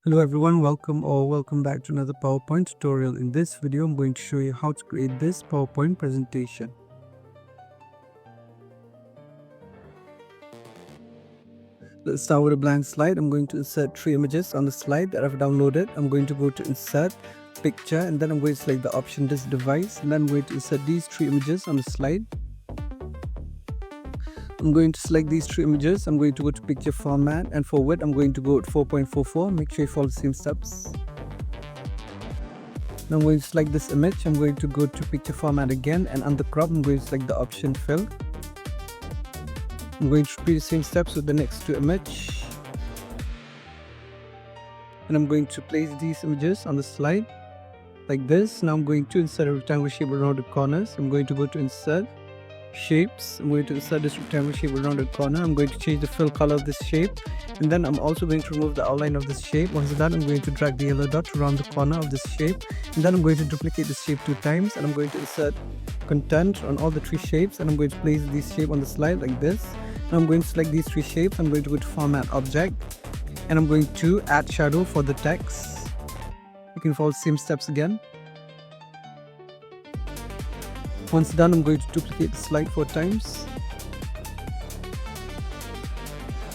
Hello everyone, welcome back to another PowerPoint tutorial. In this video, I'm going to show you how to create this PowerPoint presentation. Let's start with a blank slide. I'm going to insert 3 images on the slide that I've downloaded. I'm going to go to insert picture and then I'm going to select the option this device and then I'm going to insert these 3 images on the slide. I'm going to select these 3 images. I'm going to go to picture format and for width I'm going to go at 4.44. Make sure you follow the same steps. Now I'm going to select this image. I'm going to go to picture format again and under crop I'm going to select the option fill. I'm going to repeat the same steps with the next 2 images. And I'm going to place these images on the slide like this. Now I'm going to insert a rectangle shape with rounded corners. I'm going to go to insert shapes. I'm going to insert this rectangle shape with rounded corner. I'm going to change the fill color of this shape and then I'm also going to remove the outline of this shape. Once done, I'm going to drag the yellow dot around the corner of this shape and then I'm going to duplicate this shape 2 times and I'm going to insert content on all the 3 shapes and I'm going to place this shape on the slide like this. Now I'm going to select these 3 shapes. I'm going to go to format object and I'm going to add shadow for the text. You can follow the same steps again. Once done, I'm going to duplicate the slide 4 times.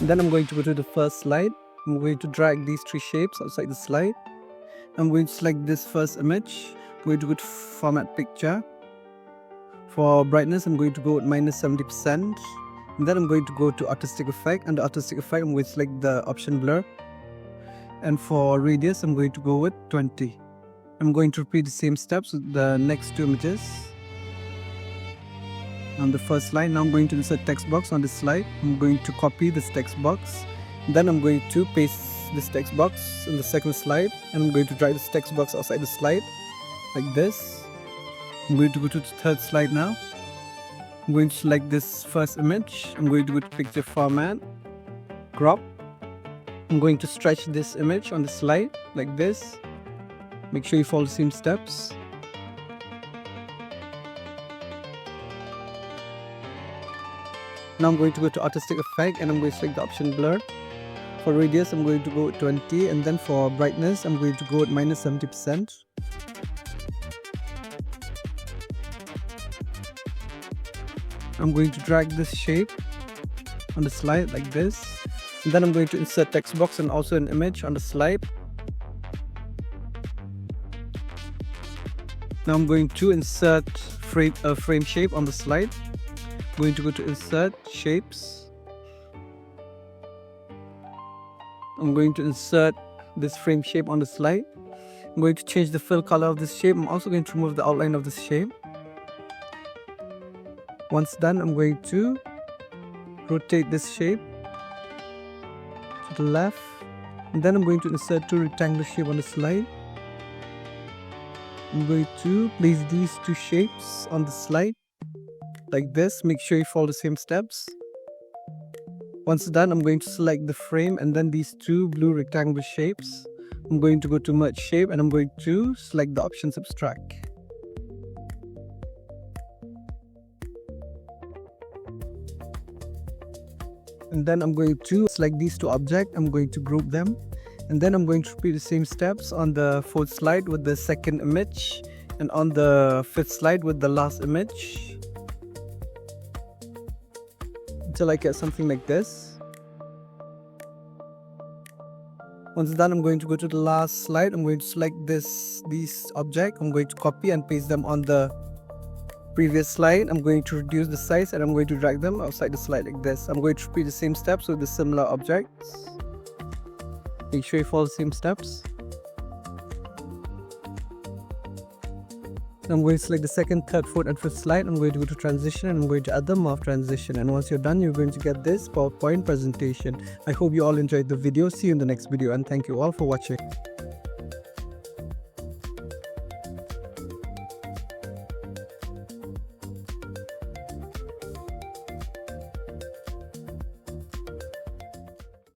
And then I'm going to go to the first slide. I'm going to drag these 3 shapes outside the slide. I'm going to select this first image. I'm going to go to format picture. For brightness, I'm going to go with -70%. And then I'm going to go to artistic effect. Under artistic effect, I'm going to select the option blur. And for radius, I'm going to go with 20. I'm going to repeat the same steps with the next 2 images. On the first slide, now I'm going to insert text box on this slide. I'm going to copy this text box. Then I'm going to paste this text box in the second slide. And I'm going to drag this text box outside the slide like this. I'm going to go to the third slide now. I'm going to select this first image. I'm going to go to picture format, crop. I'm going to stretch this image on the slide like this. Make sure you follow the same steps. Now I'm going to go to artistic effect and I'm going to select the option blur. For radius I'm going to go with 20 and then for brightness I'm going to go with -70%. I'm going to drag this shape on the slide like this. And then I'm going to insert text box and also an image on the slide. Now I'm going to insert frame shape on the slide. I'm going to go to insert shapes. I'm going to insert this frame shape on the slide. I'm going to change the fill color of this shape. I'm also going to remove the outline of this shape. Once done, I'm going to rotate this shape to the left. And then I'm going to insert 2 rectangular shapes on the slide. I'm going to place these 2 shapes on the slide like this. Make sure you follow the same steps. Once done, I'm going to select the frame and then these 2 blue rectangular shapes. I'm going to go to merge shape and I'm going to select the option subtract. And then I'm going to select these 2 objects. I'm going to group them. And then I'm going to repeat the same steps on the 4th slide with the second image and on the 5th slide with the last image. Until I get something like this. Once done, I'm going to go to the last slide. I'm going to select these objects. I'm going to copy and paste them on the previous slide. I'm going to reduce the size and I'm going to drag them outside the slide like this. I'm going to repeat the same steps with the similar objects. Make sure you follow the same steps. I'm going to select the 2nd, 3rd, 4th and 5th slide. I'm going to go to transition and I'm going to add the morph transition. And once you're done, you're going to get this PowerPoint presentation. I hope you all enjoyed the video. See you in the next video and thank you all for watching.